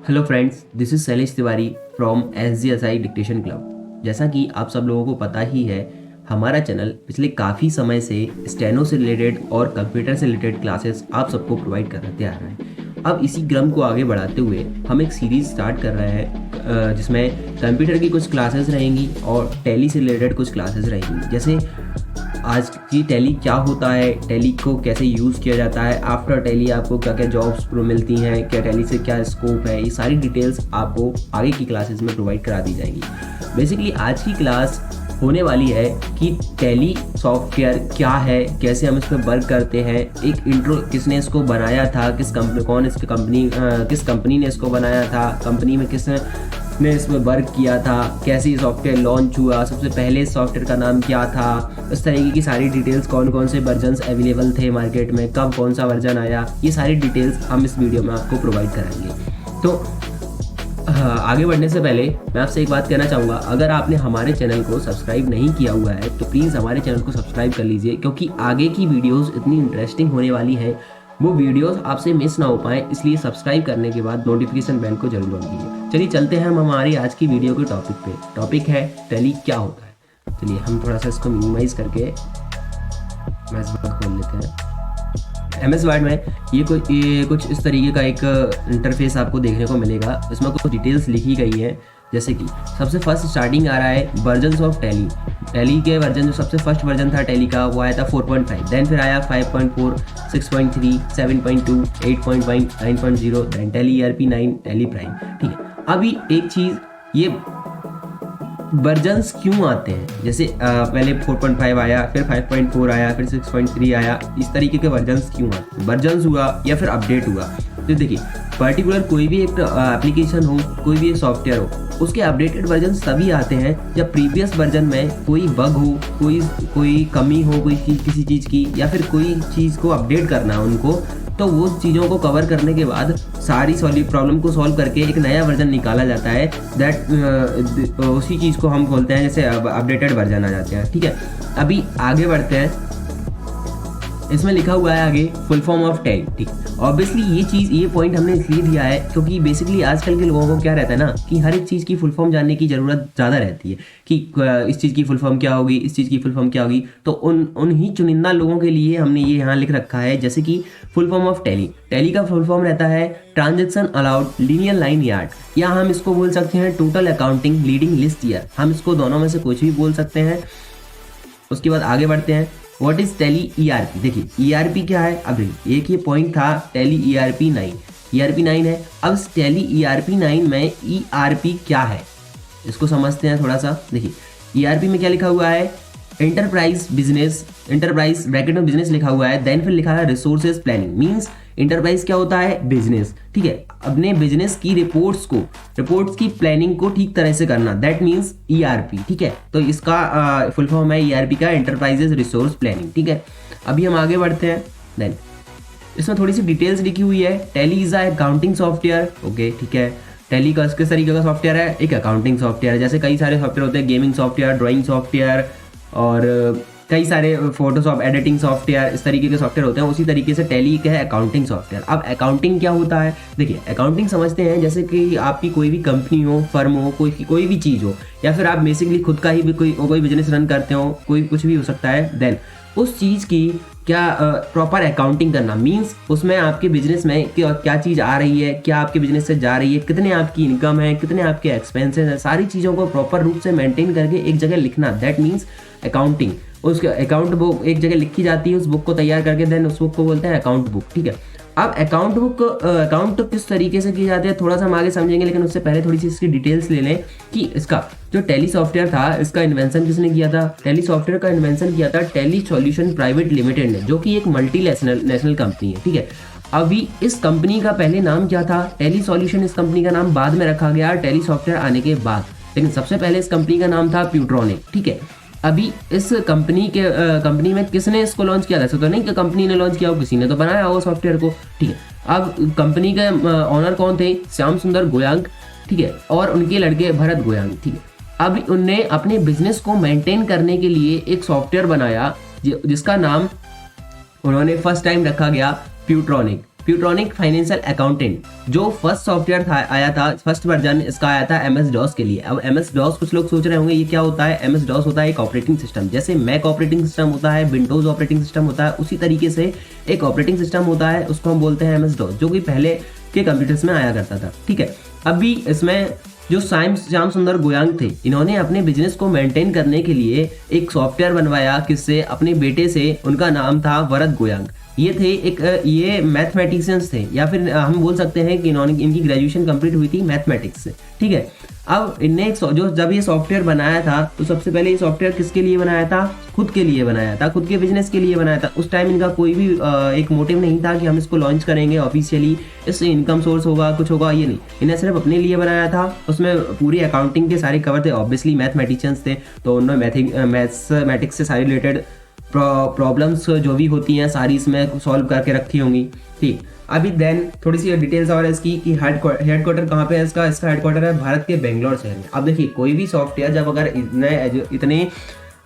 Hello friends, this is Shailesh Tiwari from SGSI dictation club. जैसा कि आप सब लोगों को पता ही है, हमारा चैनल पिछले काफ़ी समय से स्टेनो से रिलेटेड और कंप्यूटर से रिलेटेड क्लासेस आप सबको प्रोवाइड कराते आ रहा है। अब इसी क्रम को आगे बढ़ाते हुए हम एक सीरीज़ स्टार्ट कर रहे हैं जिसमें कंप्यूटर की कुछ क्लासेस रहेंगी और टैली से रिलेटेड कुछ क्लासेस रहेंगी। जैसे आज की टैली क्या होता है, टैली को कैसे यूज़ किया जाता है, आफ्टर टैली आपको क्या क्या जॉब्स मिलती हैं, क्या टैली से क्या स्कोप है, ये सारी डिटेल्स आपको आगे की क्लासेस में प्रोवाइड करा दी जाएंगी। बेसिकली आज की क्लास होने वाली है कि टैली सॉफ्टवेयर क्या है, कैसे हम इस पर वर्क करते हैं, एक इंट्रो, किसने इसको बनाया था, किस कंपनी ने इसको बनाया था, कंपनी में किसने इस पर वर्क किया था, कैसे ये सॉफ्टवेयर लॉन्च हुआ, सबसे पहले इस सॉफ्टवेयर का नाम क्या था, इस तरीके की सारी डिटेल्स, कौन कौन से वर्जन्स अवेलेबल थे मार्केट में, कब कौन सा वर्जन आया, ये सारी डिटेल्स हम इस वीडियो में आपको प्रोवाइड कराएंगे। तो आगे बढ़ने से पहले मैं आपसे एक बात कहना चाहूँगा, अगर आपने हमारे चैनल को सब्सक्राइब नहीं किया हुआ है तो प्लीज़ हमारे चैनल को सब्सक्राइब कर लीजिए, क्योंकि आगे की वीडियोस इतनी इंटरेस्टिंग होने वाली हैं, वो वीडियोस आपसे मिस ना हो पाए, इसलिए सब्सक्राइब करने के बाद नोटिफिकेशन बेल को जरूर ऑन कीजिए। चलिए चलते हैं हम हमारी आज की वीडियो के टॉपिक पे। टॉपिक है टैली क्या होता है। चलिए हम थोड़ा सा इसको मिनिमाइज करके MS वर्ड खोल लेते हैं। MS वर्ड में ये कुछ इस तरीके का एक इंटरफेस आपको देखने को मिलेगा। इसमें कुछ डिटेल्स लिखी गई हैं, जैसे कि सबसे फर्स्ट स्टार्टिंग आ रहा है वर्जन्स ऑफ टैली। टैली के वर्जन, जो सबसे फर्स्ट वर्जन था टैली का, वो आया था 4.5, देन फिर आया 5.4, 6.3, 7.2, 8.1, 9.0, then tally ERP9, tally prime. ठीक है, अभी एक चीज़, ये वर्जन्स क्यों आते हैं, जैसे पहले 4.5 आया, फिर 5.4 आया, फिर 6.3 आया, इस तरीके के वर्जन्स क्यों आते हैं, वर्जन्स हुआ या फिर अपडेट हुआ। तो देखिए, पर्टिकुलर कोई भी एक एप्लीकेशन हो, कोई भी एक सॉफ्टवेयर हो, उसके अपडेटेड वर्जन तभी आते हैं जब प्रीवियस वर्जन में कोई बग हो, कोई कमी हो, किसी चीज़ की, या फिर कोई चीज़ को अपडेट करना है उनको, तो वो चीज़ों को कवर करने के बाद सारी प्रॉब्लम को सॉल्व करके एक नया वर्जन निकाला जाता है। दैट उसी चीज़ को हम बोलते हैं जैसे अपडेटेड वर्जन आ जाते हैं। ठीक है, अभी आगे बढ़ते हैं। इसमें लिखा हुआ है आगे फुल फॉर्म ऑफ टैली। ठीक, ऑब्वियसली ये पॉइंट हमने इसलिए दिया है क्योंकि बेसिकली आजकल के लोगों को क्या रहता है ना, कि हर एक चीज़ की फुल फॉर्म जानने की ज़रूरत ज़्यादा रहती है कि इस चीज़ की फुल फॉर्म क्या होगी, इस चीज़ की फुल फॉर्म क्या होगी। तो उन ही चुनिंदा लोगों के लिए हमने ये यहाँ लिख रखा है, जैसे कि full form of tally. Tally का फुल फॉर्म रहता है transaction allowed linear line yard, या हम इसको बोल सकते हैं total accounting leading list year. हम इसको दोनों में से कुछ भी बोल सकते हैं। उसके बाद आगे बढ़ते हैं, व्हाट इज टैली ERP। देखिए ERP क्या है, अब एक ये पॉइंट था टैली ERP9 है। अब टैली ERP9 में ERP क्या है इसको समझते हैं थोड़ा सा। देखिए ERP में क्या लिखा हुआ है, एंटरप्राइज ब्रैकेट में बिजनेस लिखा हुआ है, देन फिर लिखा है रिसोर्सेज प्लानिंग। मींस एंटरप्राइज क्या होता है, बिजनेस। ठीक है, अपने बिजनेस की रिपोर्ट्स की प्लानिंग को ठीक तरह से करना, दैट मींस ERP। ठीक है, तो इसका फुल फॉर्म है ERP का, एंटरप्राइजेज रिसोर्स प्लानिंग। ठीक है, अभी हम आगे बढ़ते हैं। देन इसमें थोड़ी सी डिटेल्स लिखी हुई है। Tally is accounting software. Okay, ठीक है, टैली का किस तरीके का सॉफ्टवेयर है, एक अकाउंटिंग सॉफ्टवेयर। जैसे कई सारे सॉफ्टवेयर होते हैं, गेमिंग सॉफ्टवेयर, ड्राइंग सॉफ्टवेयर और कई सारे फोटोशॉप एडिटिंग सॉफ्टवेयर, इस तरीके के सॉफ्टवेयर होते हैं, उसी तरीके से टैली का है अकाउंटिंग सॉफ्टवेयर। अब अकाउंटिंग क्या होता है, देखिए अकाउंटिंग समझते हैं जैसे कि आपकी कोई भी कंपनी हो, फर्म हो, कोई भी चीज़ हो, या फिर आप बेसिकली खुद का ही भी कोई बिजनेस रन करते हो, कोई कुछ भी हो सकता है। देन उस चीज़ की क्या प्रॉपर अकाउंटिंग करना, मींस उसमें आपके बिजनेस में क्या चीज़ आ रही है, क्या आपके बिजनेस से जा रही है, कितने आपकी इनकम है, कितने आपके एक्सपेंसेस हैं, सारी चीज़ों को प्रॉपर रूप से मेंटेन करके एक जगह लिखना, दैट मीन्स अकाउंटिंग। उसके अकाउंट बुक एक जगह लिखी जाती है, उस बुक को तैयार करके देन उस बुक को बोलते हैं अकाउंट बुक। ठीक है, अब अकाउंट किस तरीके से किए जाते हैं थोड़ा सा हम आगे समझेंगे, लेकिन उससे पहले थोड़ी सी इसकी डिटेल्स ले लें कि इसका जो टैली सॉफ्टवेयर था, इसका इन्वेंशन किसने किया था। टैली सॉफ्टवेयर का इन्वेंशन किया था टैली सॉल्यूशन प्राइवेट लिमिटेड ने, जो कि एक नेशनल कंपनी है। ठीक है, अभी इस कंपनी का पहले नाम क्या था, टैली सॉल्यूशन। इस कंपनी का नाम बाद में रखा गया टैली सॉफ्टवेयर आने के बाद, लेकिन सबसे पहले इस कंपनी का नाम था प्यूट्रॉनिक। ठीक है, अभी इस कंपनी में किसने इसको लॉन्च किया था, ऐसा तो नहीं कि कंपनी ने लॉन्च किया हो, किसी ने तो बनाया हो सॉफ्टवेयर को। ठीक है, अब कंपनी के ऑनर कौन थे, श्याम सुंदर गोयांग। ठीक है, और उनके लड़के भरत गोयांग। ठीक है, अब उनने अपने बिजनेस को मेंटेन करने के लिए एक सॉफ्टवेयर बनाया जिसका नाम उन्होंने फर्स्ट टाइम रखा गया प्यूट्रॉनिक। प्यूट्रॉनिक फाइनेंशियल अकाउंटेंट, जो फर्स्ट सॉफ्टवेयर था आया था, फर्स्ट वर्जन इसका आया था MS DOS के लिए। अब MS DOS कुछ लोग सोच रहे होंगे ये क्या होता है। MS DOS होता है एक ऑपरेटिंग सिस्टम, जैसे मैक ऑपरेटिंग सिस्टम होता है, विंडोज ऑपरेटिंग सिस्टम होता है, उसी तरीके से एक ऑपरेटिंग सिस्टम होता है, उसको हम बोलते हैं MS DOS, जो कि पहले के कंप्यूटर्स में आया करता था। ठीक है, अभी इसमें जो श्याम सुंदर गोयांग थे, इन्होंने अपने बिजनेस को मेंटेन करने के लिए एक सॉफ्टवेयर बनवाया, किससे, अपने बेटे से। उनका नाम था वरद गोयांग। ये थे ये मैथमेटिशियंस थे, या फिर हम बोल सकते हैं कि इनकी ग्रेजुएशन कंप्लीट हुई थी मैथमेटिक्स से। ठीक है, अब इनने जब ये सॉफ्टवेयर बनाया था तो सबसे पहले ये सॉफ्टवेयर किसके लिए बनाया था? खुद के लिए बनाया था, खुद के बिजनेस के लिए बनाया था। उस टाइम इनका कोई भी एक मोटिव नहीं था कि हम इसको लॉन्च करेंगे ऑफिशियली, इससे इनकम सोर्स होगा, कुछ होगा, ये नहीं। इन्हें सिर्फ अपने लिए बनाया था। उसमें पूरी अकाउंटिंग के सारे कवर थे, ऑब्वियसली मैथमेटिशियंस थे तो उन्होंने मैथमेटिक्स से सारे रिलेटेड प्रॉब्लम्स जो भी होती हैं सारी इसमें सॉल्व करके रखी होंगी। ठीक, अभी देन थोड़ी सी डिटेल्स और इसकी कि हेडक्वार्टर कहाँ पे है इसका हेडक्वार्टर है भारत के बेंगलोर शहर में। अब देखिए, कोई भी सॉफ्टवेयर जब अगर इतने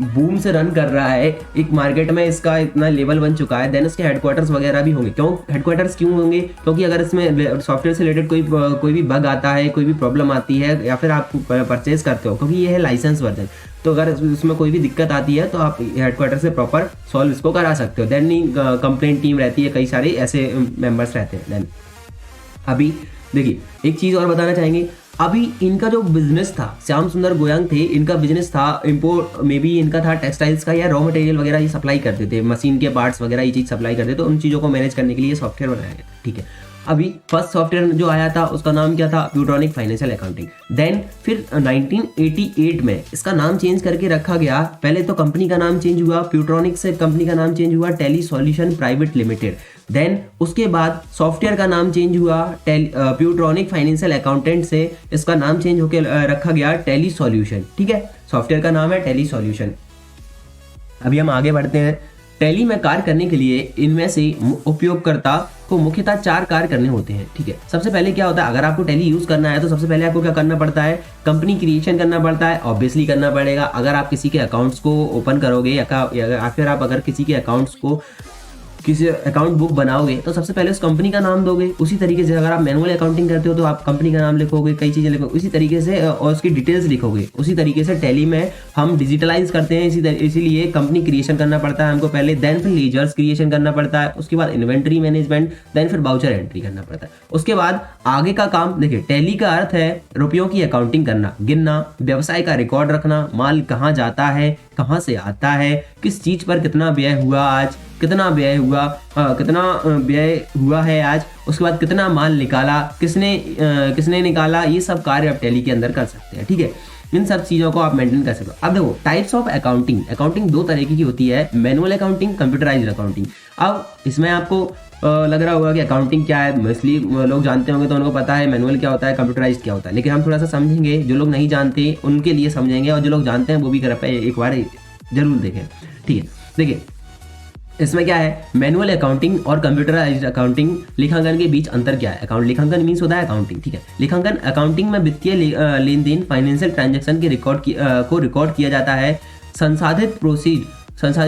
बूम से रन कर रहा है, एक मार्केट में इसका इतना लेवल बन चुका है, देन इसके हेडक्वार्टर्स वगैरह भी होंगे। हेडक्वार्टर्स क्यों होंगे? क्योंकि अगर इसमें सॉफ्टवेयर से रिलेटेड कोई भी बग आता है, कोई भी प्रॉब्लम आती है, या फिर आप परचेज करते हो, क्योंकि ये है लाइसेंस वर्जन, तो अगर इसमें कोई भी दिक्कत आती है तो आप हेडक्वार्टर से प्रॉपर सॉल्व इसको करा सकते हो। देन कंप्लेंट टीम रहती है, कई सारे ऐसे मेंबर्स रहते हैं। देन अभी देखिए, एक चीज़ और बताना चाहेंगे। अभी इनका जो बिजनेस था, श्याम सुंदर गोयांग थे, इनका बिजनेस था इम्पोर्ट, मे बी इनका था टेक्सटाइल्स का, या रॉ मटेरियल वगैरह ये सप्लाई करते थे, मशीन के पार्ट्स वगैरह ये चीज़ सप्लाई करते थे। तो उन चीज़ों को मैनेज करने के लिए सॉफ्टवेयर बनाया गया। ठीक है, अभी फर्स्ट सॉफ्टवेयर जो आया था उसका नाम क्या था? प्यूट्रॉनिक फाइनेंशियल अकाउंटिंग। देन फिर 1988 में इसका नाम चेंज करके रखा गया। पहले तो कंपनी का नाम चेंज हुआ, प्यूट्रॉनिक से कंपनी का नाम चेंज हुआ Tally solution private limited. Then उसके बाद सॉफ्टवेयर का नाम चेंज हुआ, प्यूट्रॉनिक फाइनेंशियल अकाउंटेंट से इसका नाम चेंज होकर रखा गया टेली सॉल्यूशन। ठीक है, सॉफ्टवेयर का नाम है टेली सॉल्यूशन। अभी हम आगे बढ़ते हैं। टैली में कार्य करने के लिए इनमें से उपयोगकर्ता को मुख्यतः 4 कार्य करने होते हैं। ठीक है, सबसे पहले क्या होता है, अगर आपको टैली यूज करना है तो सबसे पहले आपको क्या करना पड़ता है? कंपनी क्रिएशन करना पड़ता है, ऑब्वियसली करना पड़ेगा। अगर आप किसी के अकाउंट्स को ओपन करोगे या फिर आप अगर किसी के अकाउंट्स को किसी अकाउंट बुक बनाओगे तो सबसे पहले उस कंपनी का नाम दोगे। उसी तरीके से अगर आप मैनुअल अकाउंटिंग करते हो तो आप कंपनी का नाम लिखोगे, कई चीजें लिखोगे उसी तरीके से, और उसकी डिटेल्स लिखोगे। उसी तरीके से टैली में हम डिजिटलाइज करते हैं, इसीलिए कंपनी क्रिएशन करना पड़ता है हमको पहले, देन फिर लीजर्स क्रिएशन करना पड़ता है, उसके बाद इन्वेंट्री मैनेजमेंट, देन फिर बाउचर एंट्री करना पड़ता है। उसके बाद आगे का काम देखिए, टैली का अर्थ है रुपयों की अकाउंटिंग करना, गिनना, व्यवसाय का रिकॉर्ड रखना, माल कहाँ जाता है, कहाँ से आता है, किस चीज पर कितना व्यय हुआ आज, कितना व्यय हुआ है आज, उसके बाद कितना माल निकाला, किसने निकाला, ये सब कार्य आप टैली के अंदर कर सकते हैं। ठीक है, इन सब चीज़ों को आप मेंटेन कर सकते हो। अब देखो, टाइप्स ऑफ अकाउंटिंग 2 तरीके की होती है, मैनुअल अकाउंटिंग, कंप्यूटराइज्ड अकाउंटिंग। अब इसमें आपको लग रहा होगा कि अकाउंटिंग क्या है, मोस्टली लोग जानते होंगे तो उनको पता है मैनुअल क्या होता है, कंप्यूटराइज्ड क्या होता है, लेकिन हम थोड़ा सा समझेंगे, जो लोग नहीं जानते उनके लिए समझेंगे, और जो लोग जानते हैं वो भी एक बार जरूर देखें। ठीक है, देखिए इसमें क्या है, मैनुअल अकाउंटिंग और कंप्यूटराइज्ड अकाउंटिंग लेखांकन के बीच अंतर क्या है? लेखांकन मीन्स होता है अकाउंटिंग। ठीक है, लेखांकन अकाउंटिंग में वित्तीय लेन-देन, फाइनेंशियल ट्रांजैक्शन के रिकॉर्ड किया जाता है, संसाधित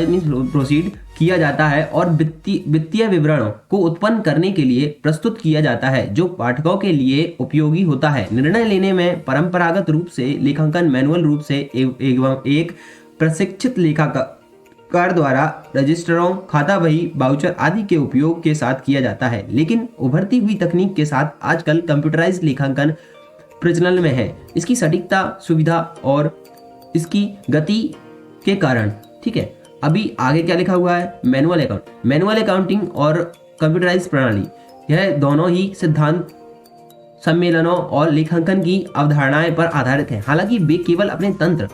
मीन्स प्रोसीड किया जाता है, और वित्तीय विवरणों को उत्पन्न करने के लिए प्रस्तुत किया जाता है, जो पाठकों के लिए उपयोगी होता है। निर्णय लेने में परंपरागत रूप से लेखांकन मैनुअल रूप से एवं एक प्रशिक्षित लेखाकार द्वारा रजिस्टरों, खाता बही, बाउचर आदि के उपयोग के साथ किया जाता है, लेकिन उभरती हुई तकनीक के साथ आजकल कंप्यूटराइज्ड लेखांकन प्रचलन में है, इसकी सटीकता, सुविधा और इसकी गति के कारण। ठीक है, अभी आगे क्या लिखा हुआ है, मैनुअल अकाउंटिंग और कंप्यूटराइज्ड प्रणाली, यह दोनों ही सिद्धांत, सम्मेलनों और लेखांकन की अवधारणाएं पर आधारित हैं। हालांकि वे केवल अपने तंत्र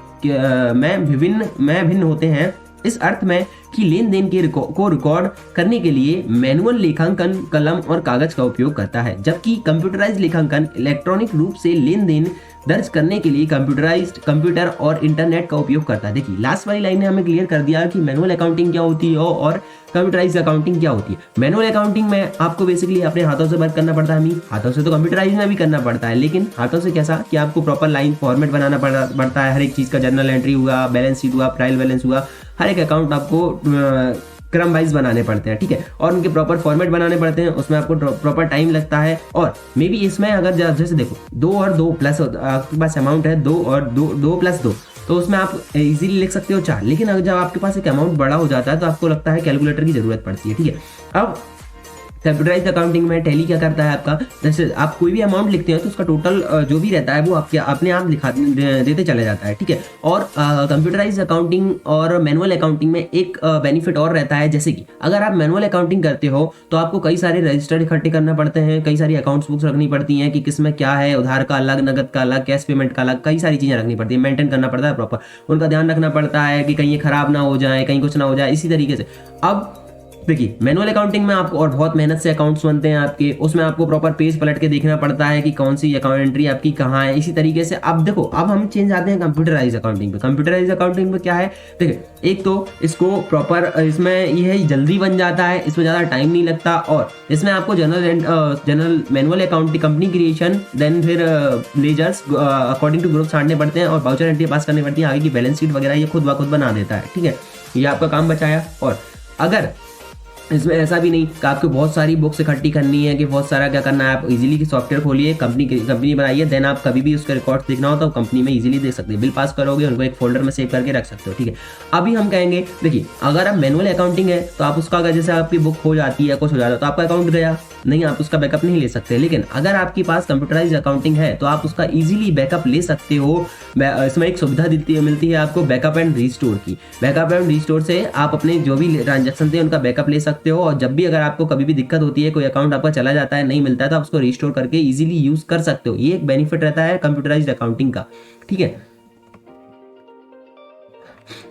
में भिन्न होते हैं, इस अर्थ में कि लेन देन को रिकॉर्ड करने के लिए मैनुअल लेखांकन कलम और कागज का उपयोग करता है, जबकि कंप्यूटराइज्ड लेखांकन इलेक्ट्रॉनिक रूप से लेन देन दर्ज करने के लिए कंप्यूटर और इंटरनेट का उपयोग करता है। देखिए, लास्ट वाली लाइन ने हमें क्लियर कर दिया कि मैनुअल अकाउंटिंग क्या होती है और कंप्यूटराइज्ड अकाउंटिंग क्या होती है। मैनुअल अकाउंटिंग में आपको बेसिकली अपने हाथों से वर्क करना पड़ता है, हाथों से तो कंप्यूटराइज में भी करना पड़ता है, लेकिन हाथों से कैसा कि आपको प्रॉपर लाइन फॉर्मेट बनाना पड़ता है, हर एक चीज़ का जर्नल एंट्री हुआ, बैलेंस शीट हुआ, ट्रायल बैलेंस हुआ, हर एक अकाउंट आपको क्रम वाइज बनाने पड़ते हैं, ठीक है, और उनके प्रॉपर फॉर्मेट बनाने पड़ते हैं, उसमें आपको प्रॉपर टाइम लगता है। और मे बी इसमें अगर जैसे देखो 2 और 2 प्लस आपके पास अमाउंट है 2 और 2 प्लस 2, तो उसमें आप इजीली लिख सकते हो 4। लेकिन अगर जब आपके पास एक अमाउंट बड़ा हो जाता है तो आपको लगता है कैलकुलेटर की जरूरत पड़ती है, ठीक है। अब कंप्यूटराइज्ड अकाउंटिंग में टैली क्या करता है आपका, जैसे आप कोई भी अमाउंट लिखते हैं तो उसका टोटल जो भी रहता है वो आपके अपने आप लिखा देते चले जाता है, ठीक है। और कंप्यूटराइज्ड अकाउंटिंग और मैनुअल अकाउंटिंग में एक बेनिफिट और रहता है, जैसे कि अगर आप मैनुअल अकाउंटिंग करते हो तो आपको कई सारे रजिस्टर इकट्ठे करना पड़ते हैं, कई सारी अकाउंट्स बुक्स रखनी पड़ती हैं कि किसमें क्या है, उधार का अलग, नगद का अलग, कैश पेमेंट का अलग, कई सारी चीज़ें रखनी पड़ती है, मेंटेन करना पड़ता है प्रॉपर, उनका ध्यान रखना पड़ता है कि कहीं ये खराब ना हो जाए, कहीं कुछ ना हो जाए, इसी तरीके से। अब देखिए मैनुअल अकाउंटिंग में आपको और बहुत मेहनत से अकाउंट्स बनते हैं आपके, उसमें आपको प्रॉपर पेज पलट के देखना पड़ता है कि कौन सी अकाउंट एंट्री आपकी कहाँ है, इसी तरीके से। अब देखो अब हम चेंज आते हैं कंप्यूटराइज अकाउंटिंग पे। कंप्यूटराइज अकाउंटिंग में क्या है, देखिए एक तो इसको प्रॉपर इसमें ये है जल्दी बन जाता है, इसमें ज़्यादा टाइम नहीं लगता, और इसमें आपको general manual accounting company creation, then फिर लेजर्स अकॉर्डिंग टू ग्रुप छांटने पड़ते हैं और बाउचर एंट्री पास करनी पड़ती है, आगे की बैलेंस शीट वगैरह ये खुद ब खुद बना देता है, ठीक है, ये आपका काम बचाया। और अगर इसमें ऐसा भी नहीं कि आपको बहुत सारी बुक्स इकट्ठी करनी है, कि बहुत सारा क्या करना है, आप इजीली सॉफ्टवेयर खोलिए, कंपनी बनाइए, देन आप कभी भी उसके रिकॉर्ड्स देखना हो तो कंपनी में इजीली देख सकते हैं, बिल पास करोगे उनको एक फोल्डर में सेव करके रख सकते हो, ठीक है। अभी हम कहेंगे देखिए अगर आप मैनुअल अकाउंटिंग है तो आप उसका अगर जैसे आपकी बुक खो जाती है, कुछ हो जाता है तो आपका अकाउंट गया नहीं, आप उसका बैकअप नहीं ले सकते। लेकिन अगर आपके पास कंप्यूटराइज अकाउंटिंग है तो आप उसका इजीली बैकअप ले सकते हो। इसमें एक सुविधा मिलती है आपको बैकअप एंड रिस्टोर की। बैकअप एंड रिस्टोर से आप अपने जो भी ट्रांजेक्शन थे उनका बैकअप ले सकते हो, और जब भी अगर आपको कभी भी दिक्कत होती है, कोई अकाउंट आपका चला जाता है, नहीं मिलता है, तो आप उसको रिस्टोर करके इजीली यूज कर सकते हो। ये एक बेनिफिट रहता है कंप्यूटराइज्ड अकाउंटिंग का, ठीक है।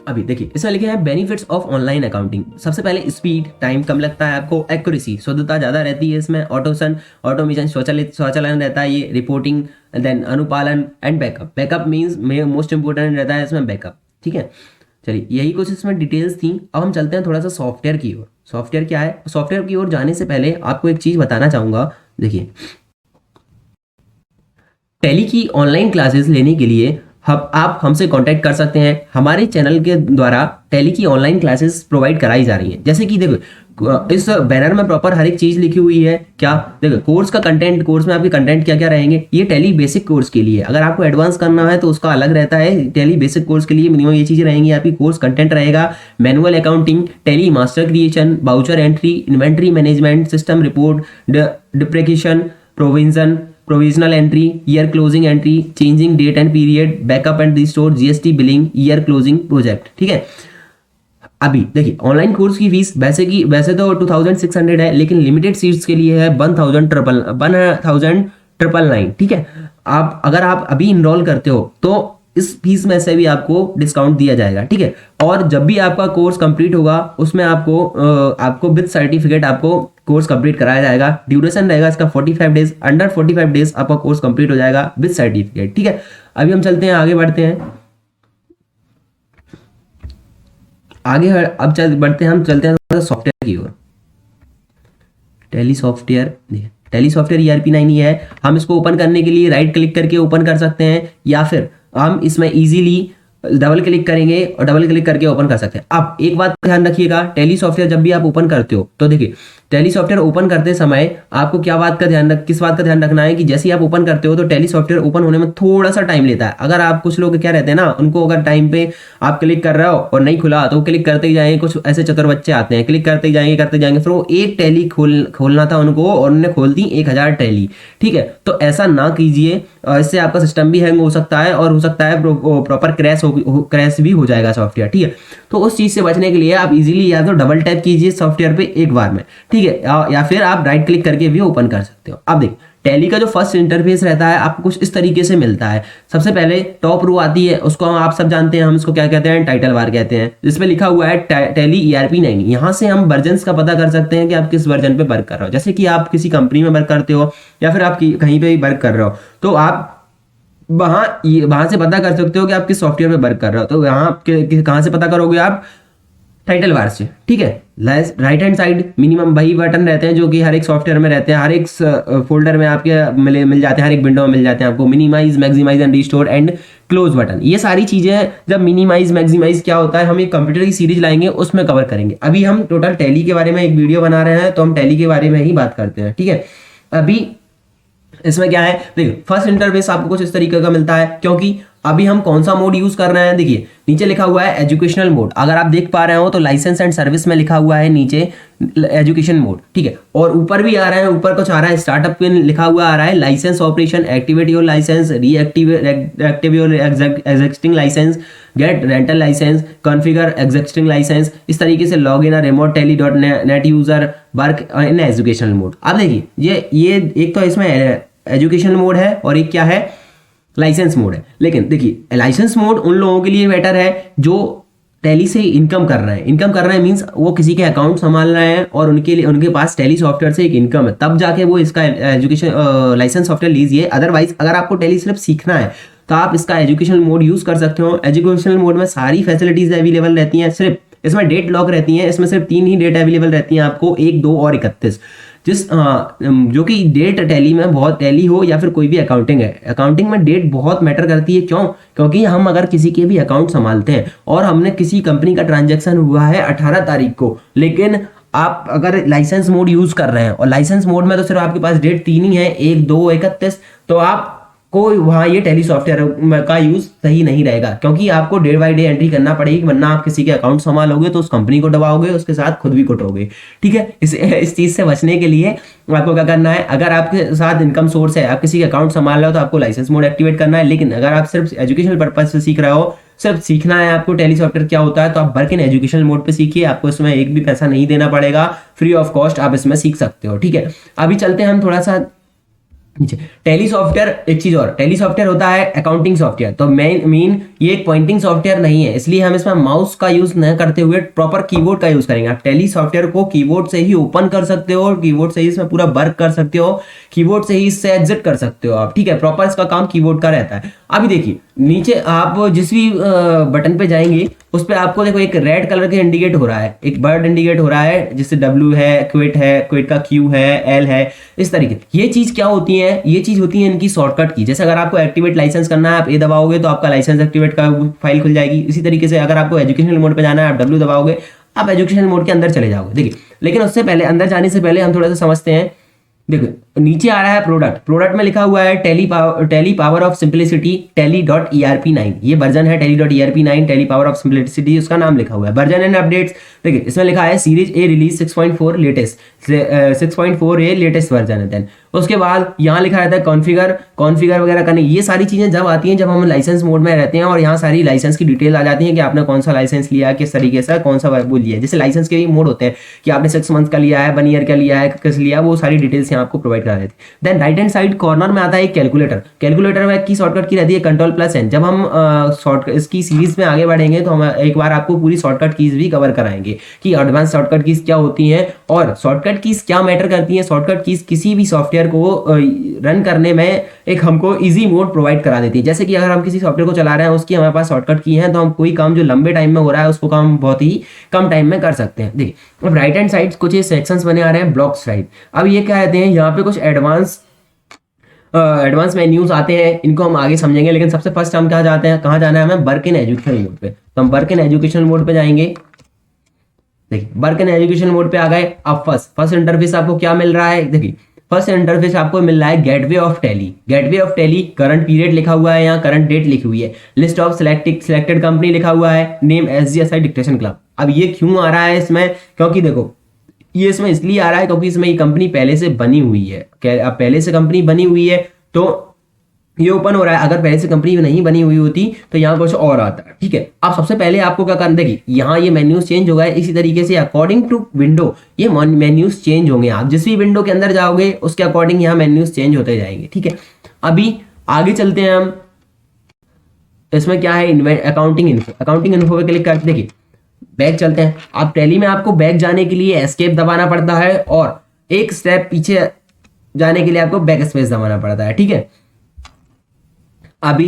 अभी देखिए इसमें लिखे हैं बेनिफिट्स ऑफ ऑनलाइन अकाउंटिंग। सबसे पहले स्पीड, टाइम कम लगता है आपको, एक्यूरेसी, शुद्धता ज्यादा रहती है इसमें, ऑटोमेशन स्वचालन रहता है, ये रिपोर्टिंग, देन अनुपालन and backup. Backup means most important रहता है इसमें बैकअप, ठीक है। चलिए यही कुछ इसमें डिटेल्स थी। अब हम चलते हैं थोड़ा सा सॉफ्टवेयर की ओर। सॉफ्टवेयर क्या है, सॉफ्टवेयर की ओर जाने से पहले आपको एक चीज बताना चाहूंगा। देखिए टैली की ऑनलाइन क्लासेस लेने के लिए आप हमसे कांटेक्ट कर सकते हैं। हमारे चैनल के द्वारा टैली की ऑनलाइन क्लासेस प्रोवाइड कराई जा रही हैं। जैसे कि देखो इस बैनर में प्रॉपर हर एक चीज लिखी हुई है। क्या देखो कोर्स का कंटेंट, कोर्स में आपके कंटेंट क्या क्या रहेंगे, ये टैली बेसिक कोर्स के लिए। अगर आपको एडवांस करना है तो उसका अलग रहता है। टैली बेसिक कोर्स के लिए मिनिमम ये चीजें रहेंगी। आपकी कोर्स कंटेंट रहेगा manual accounting, Tally master creation, voucher entry, inventory management, system report, depreciation, provisional entry, year closing entry, changing date and period, backup and restore, GST billing, year closing project, ठीक है। अभी देखिए online course की fees वैसे तो 2600 है, लेकिन limited seats के लिए है 1999, ठीक है। अगर आप अभी इनरोल करते हो तो इस फीस में से भी आपको डिस्काउंट दिया जाएगा, ठीक है। और जब भी आपका कोर्स कंप्लीट होगा उसमें आपको विद सर्टिफिकेट आपको कोर्स कंप्लीट कराया जाएगा। ड्यूरेशन रहेगा इसका 45 डेज, अंडर 45 डेज आपका कोर्स कंप्लीट हो जाएगा विद सर्टिफिकेट, ठीक है। अभी हम चलते हैं आगे बढ़ते हैं हम चलते हैं सॉफ्टवेयर की ओर। टैली सॉफ्टवेयर ERP9 ही है। हम इसको ओपन करने के लिए राइट क्लिक करके ओपन कर सकते हैं, या फिर हम इसमें इजीली डबल क्लिक करेंगे और डबल क्लिक करके ओपन कर सकते हैं। अब एक बात ध्यान रखिएगा, टैली सॉफ्टवेयर जब भी आप ओपन करते हो तो देखिए टैली सॉफ्टवेयर ओपन करते समय आपको किस बात का ध्यान रखना है कि जैसे ही आप ओपन करते हो तो टैली सॉफ्टवेयर ओपन होने में थोड़ा सा टाइम लेता है। अगर आप कुछ लोग क्या रहते हैं ना, उनको अगर टाइम पे आप क्लिक कर रहे हो और नहीं खुला तो क्लिक करते ही जाएंगे। कुछ ऐसे चतुर बच्चे आते हैं, क्लिक करते जाएंगे, फिर वो एक टैली खोलना था उनको और उन्होंने खोल दी 1000 टैली, ठीक है। तो ऐसा ना कीजिए, इससे आपका सिस्टम भी हैंग हो सकता है और हो सकता है प्रॉपर क्रैश भी हो जाएगा सॉफ्टवेयर, ठीक है। तो उस चीज से बचने के लिए आप इजीली या तो डबल टैप कीजिए सॉफ्टवेयर पे एक बार में, ठीक है, या फिर आप राइट क्लिक करके भी ओपन कर सकते हो। अब देखिए टैली का जो फर्स्ट इंटरफेस रहता है आपको कुछ इस तरीके से मिलता है। सबसे पहले टॉप रो आती है, उसको आप सब जानते हैं, हम इसको क्या कहते हैं, टाइटल बार कहते हैं, जिसमें लिखा हुआ है टैली ERP9। यहाँ से हम वर्जन्स का पता कर सकते हैं कि आप किस वर्जन पे वर्क कर रहे हो। जैसे कि आप किसी कंपनी में वर्क करते हो या फिर आप कहीं पे भी वर्क कर रहे हो तो आप वहां से पता कर सकते हो कि आप किस सॉफ्टवेयर में वर्क कर रहे हो। तो यहाँ कहाँ से पता करोगे आप, टाइटल बार से, ठीक है। राइट हैंड साइड मिनिमम वही बटन रहते हैं जो कि हर एक सॉफ्टवेयर में रहते हैं, हर एक फोल्डर में आपके मिल जाते हैं, हर एक विंडो में मिल जाते हैं आपको। Minimise, maximise and restore and close button, ये सारी चीजें जब मिनिमाइज मैक्सिमाइज क्या होता है हम एक कंप्यूटर की सीरीज लाएंगे उसमें कवर करेंगे। अभी हम टोटल टैली के बारे में एक वीडियो बना रहे हैं तो हम टैली के बारे में ही बात करते हैं, ठीक है। अभी इसमें क्या है, देखिए फर्स्ट इंटरफेस आपको कुछ इस तरीके का मिलता है, क्योंकि अभी हम कौन सा मोड यूज कर रहे हैं। देखिए नीचे लिखा हुआ है एजुकेशनल मोड, अगर आप देख पा रहे हो तो लाइसेंस एंड सर्विस में लिखा हुआ है नीचे एजुकेशन मोड, ठीक है। और ऊपर भी आ रहा है, ऊपर कुछ आ रहा है स्टार्टअप पे लिखा हुआ आ रहा है licence operation, activate your licence, reactive your existing licence, get rental licence, configure existing licence, इस तरीके से log in remote Tally dot net user work in educational mode. अब देखिए ये एक तो इसमें एजुकेशनल मोड है और एक क्या है, लाइसेंस मोड है। लेकिन देखिए लाइसेंस मोड उन लोगों के लिए बेटर है जो टैली से इनकम कर रहे हैं। इनकम कर रहे हैं मींस वो किसी के अकाउंट संभाल रहे हैं और उनके लिए उनके पास टैली सॉफ्टवेयर से एक इनकम है, तब जाके वो इसका एजुकेशन लाइसेंस सॉफ्टवेयर लीजिए। अदरवाइज अगर आपको टैली सिर्फ सीखना है तो आप इसका एजुकेशनल मोड यूज कर सकते हो। एजुकेशनल मोड में सारी फैसिलिटीज अवेलेबल रहती हैं, सिर्फ इसमें डेट लॉक रहती है, इसमें सिर्फ 3 ही डेट अवेलेबल रहती हैं आपको, 1, 2 और 31, जो कि डेट टैली में बहुत, टैली हो या फिर कोई भी अकाउंटिंग है, अकाउंटिंग में डेट बहुत मैटर करती है। क्यों? क्योंकि हम अगर किसी के भी अकाउंट संभालते हैं और हमने किसी कंपनी का ट्रांजैक्शन हुआ है 18 तारीख को, लेकिन आप अगर लाइसेंस मोड यूज कर रहे हैं और लाइसेंस मोड में तो सिर्फ आपके पास डेट 3 ही है, 1, 2, 31, तो आप को वहाँ ये टैली सॉफ्टवेयर का यूज सही नहीं रहेगा, क्योंकि आपको डे बाय डे एंट्री करना पड़ेगी, वरना आप किसी के अकाउंट संभालोगे तो उस कंपनी को दबाओगे, उसके साथ खुद भी कुटोगे, ठीक है। इस चीज से बचने के लिए आपको क्या करना है, अगर आपके साथ इनकम सोर्स है, आप किसी के अकाउंट संभाल रहे हो तो आपको लाइसेंस मोड एक्टिवेट करना है। लेकिन अगर आप सिर्फ एजुकेशनल पर्पज से सीख रहे हो, सिर्फ सीखना है आपको टैली सॉफ्टवेयर क्या होता है, तो आप वर्क इन एजुकेशनल मोड पे सीखिए, आपको इसमें एक भी पैसा नहीं देना पड़ेगा, फ्री ऑफ कॉस्ट आप इसमें सीख सकते हो, ठीक है। अभी चलते हैं हम थोड़ा सा नीचे। टैली सॉफ्टवेयर, एक चीज और, टैली सॉफ्टवेयर होता है अकाउंटिंग सॉफ्टवेयर, तो मेन ये एक पॉइंटिंग सॉफ्टवेयर नहीं है, इसलिए हम इसमें माउस का यूज न करते हुए प्रॉपर कीबोर्ड का यूज करेंगे। आप टैली सॉफ्टवेयर को कीबोर्ड से ही ओपन कर सकते हो और कीबोर्ड से ही इसमें पूरा वर्क कर सकते हो, कीबोर्ड से ही इससे एग्जिट कर सकते हो आप, ठीक है। प्रॉपर इसका काम कीबोर्ड का रहता है। अभी देखिए नीचे आप जिस भी बटन पे जाएंगे उस पे आपको देखो एक रेड कलर के इंडिकेट हो रहा है, एक बर्ड इंडिकेट हो रहा है, जिससे W है, क्विट का Q है, L है, इस तरीके। ये चीज क्या होती है, ये चीज होती है इनकी शॉर्टकट की। जैसे अगर आपको एक्टिवेट लाइसेंस करना है, आप A दबाओगे तो आपका लाइसेंस एक्टिवेट का फाइल खुल जाएगी। इसी तरीके से अगर आपको एजुकेशनल मोड पे जाना है, आप W दबाओगे, आप एजुकेशनल मोड के अंदर चले जाओगे। देखिए लेकिन उससे पहले, अंदर जाने से पहले हम थोड़ा सा समझते हैं। देखो नीचे आ रहा है प्रोडक्ट में लिखा हुआ है tally power of simplicity tally.erp9, ये वर्जन है tally.erp9, tally power of simplicity उसका नाम लिखा हुआ है। वर्जन एंड अपडेट्स, देखिए इसमें लिखा है series A release 6.4 latest, 6.4 latest version है। देन उसके बाद यहाँ लिखा रहता है कॉन्फ़िगर वगैरह करने। ये सारी चीजें जब आती हैं जब हम लाइसेंस मोड में रहते हैं और यहाँ सारी लाइसेंस की डिटेल आ जाती है कि आपने कौन सा लाइसेंस लिया है, किस तरीके से, कौन सा वो लिया है। जैसे लाइसेंस के मोड होते हैं कि आपने 6 मंथ का लिया है, 1 ईयर का लिया है, किस लिया, वो सारी डिटेल्स यहाँ आपको प्रोवाइड करा देती है। Then right hand side corner में आता है एक कैलकुलेटर में की शॉर्टकट की रहती है Ctrl+N। जब हम इसकी सीरीज में आगे बढ़ेंगे तो हम एक बार आपको पूरी शॉर्टकट कीज भी कवर कराएंगे कि एडवांस शॉर्टकट कीज क्या होती हैं और शॉर्टकट कीज क्या मैटर करती हैं। शॉर्टकट कीज किसी भी सॉफ्टवेयर को रन करने में एक हमको इजी मोड प्रोवाइड करा देती है। जैसे कि अगर हम किसी सॉफ्टवेयर को चला रहे हैं, उसकी हमारे पास शॉर्टकट की है, तो हम कोई काम जो लंबे टाइम में हो रहा है उसको काम बहुत ही कम टाइम में कर सकते हैं। देखिए अब राइट हैंड साइड कुछ ये सेक्शंस बने आ रहे हैं, ब्लॉक्स टाइप। अब ये क्या कहते हैं, यहाँ पे कुछ एडवांस मेन्यूज आते हैं, इनको हम आगे समझेंगे। लेकिन सबसे फर्स्ट हम कहाँ जाते हैं, कहाँ जाना है हमें, वर्क इन एजुकेशन मोड पे। तो हम वर्क इन एजुकेशन मोड पे जाएंगे। देखिए वर्क इन एजुकेशन मोड पे आ गए। अब फर्स्ट इंटरफेस आपको क्या मिल रहा है, देखिए फर्स्ट इंटरफेस आपको मिल रहा है gateway of tally. Current period लिखा हुआ है, यहाँ करंट डेट लिखी हुई है, लिस्ट ऑफ सिलेक्टेड कंपनी लिखा हुआ है, नेम SGSI डिक्टेशन क्लब। अब ये क्यों आ रहा है इसमें, क्योंकि देखो ये इसमें इसलिए आ रहा है क्योंकि इसमें ये कंपनी पहले से बनी हुई है। अब पहले से कंपनी बनी हुई है तो ये ओपन हो रहा है। अगर पहले से कंपनी नहीं बनी हुई होती तो यहाँ कुछ और आता है, ठीक है। अब सबसे पहले आपको क्या करना, देखिए यहाँ ये मेन्यूज चेंज हो गए। इसी तरीके से अकॉर्डिंग टू विंडो ये मेन्यूज चेंज होंगे। आप जिस भी विंडो के अंदर जाओगे उसके अकॉर्डिंग यहाँ मेन्यूज चेंज होते जाएंगे, ठीक है। अभी आगे चलते हैं हम, इसमें क्या है, अकाउंटिंग इन्फो पे क्लिक करते, देखिए बैक चलते हैं। आप टैली में आपको बैक जाने के लिए एस्केप दबाना पड़ता है और एक स्टेप पीछे जाने के लिए आपको बैक स्पेस दबाना पड़ता है, ठीक है। अभी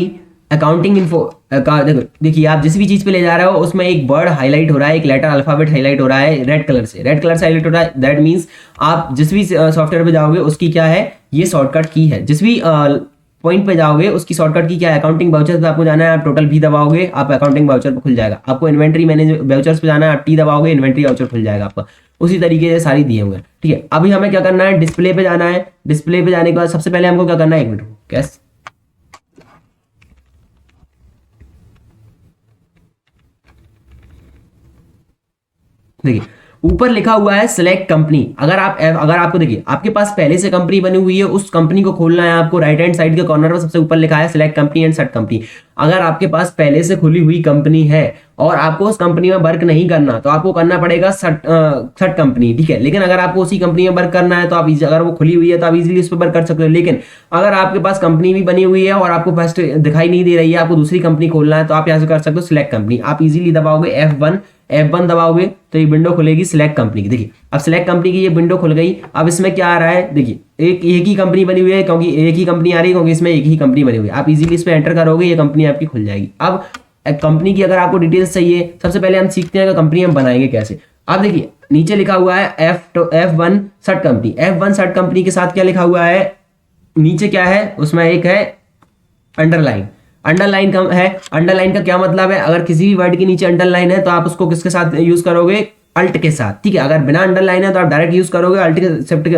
अकाउंटिंग इन्फो देखो, देखिए आप जिस भी चीज़ पे ले जा रहे हो उसमें एक वर्ड हाईलाइट हो रहा है, एक लेटर अल्फाबेट हाईलाइट हो रहा है रेड कलर से, रेड कलर से हाईलाइट हो रहा है, दैट मीन्स आप जिस भी सॉफ्टवेयर पे जाओगे उसकी क्या है, ये शॉर्टकट की है। जिस भी पॉइंट पे जाओगे उसकी शॉर्टकट की क्या है, अकाउंटिंग वाउचर्स पे आपको जाना है, आप टोटल भी दबाओगे, आप अकाउंटिंग वाउचर पे खुल जाएगा। आपको इन्वेंट्री मैनेज वाउचर्स पे जाना है, आप टी दबाओगे, इन्वेंट्री वाउचर खुल जाएगा आपका। उसी तरीके से सारी दिए हुए हैं, ठीक है। अभी हमें क्या करना है, डिस्प्ले पे जाना है। डिस्प्ले पे जाने के बाद सबसे पहले हमको क्या करना है, एक मिनट कैस, देखिए ऊपर लिखा हुआ है सिलेक्ट कंपनी। अगर आपको देखिए आपके पास पहले से कंपनी बनी हुई है, उस कंपनी को खोलना है आपको। राइट हैंड साइड के कॉर्नर पर सबसे ऊपर लिखा है select company and set company. अगर आपके पास पहले से खुली हुई कंपनी है और आपको उस कंपनी में वर्क नहीं करना तो आपको करना पड़ेगा सेट कंपनी, ठीक है। लेकिन अगर आपको उसी कंपनी में वर्क करना है तो आप अगर वो खुली हुई है तो आप इजीली उस पर वर्क कर सकते हो। लेकिन अगर आपके पास कंपनी भी बनी हुई है और आपको फर्स्ट दिखाई नहीं दे रही है, आपको दूसरी कंपनी खोलना है, तो आप यहाँ से कर सकते हो सिलेक्ट कंपनी। आप इजीली दबाओगे F1 दबाओगे तो ये विंडो खुलेगी सिलेक्ट कंपनी की। देखिए अब सिलेक्ट कंपनी की ये विंडो खुल गई। अब इसमें क्या आ रहा है, देखिए एक ही कंपनी बनी हुई है, क्योंकि एक ही कंपनी आ रही है, क्योंकि इसमें एक ही कंपनी बनी हुई है। आप इजीली इस पर एंटर करोगे, ये कंपनी आपकी खुल जाएगी। अब कंपनी की अगर आपको डिटेल्स चाहिए, सबसे पहले हम सीखते हैं कि कंपनी हम बनाएंगे कैसे। अब देखिए नीचे लिखा हुआ है F1 shirt company. F1 shirt company के साथ क्या लिखा हुआ है, नीचे क्या है, उसमें एक है अंडरलाइन। अंडरलाइन का है, अंडरलाइन का क्या मतलब है, अगर किसी भी वर्ड के नीचे अंडरलाइन है तो आप उसको किसके साथ यूज करोगे, अल्ट के साथ, ठीक है। अगर बिना अंडरलाइन है तो आप डायरेक्ट यूज करोगे अल्ट के, शिफ्ट के,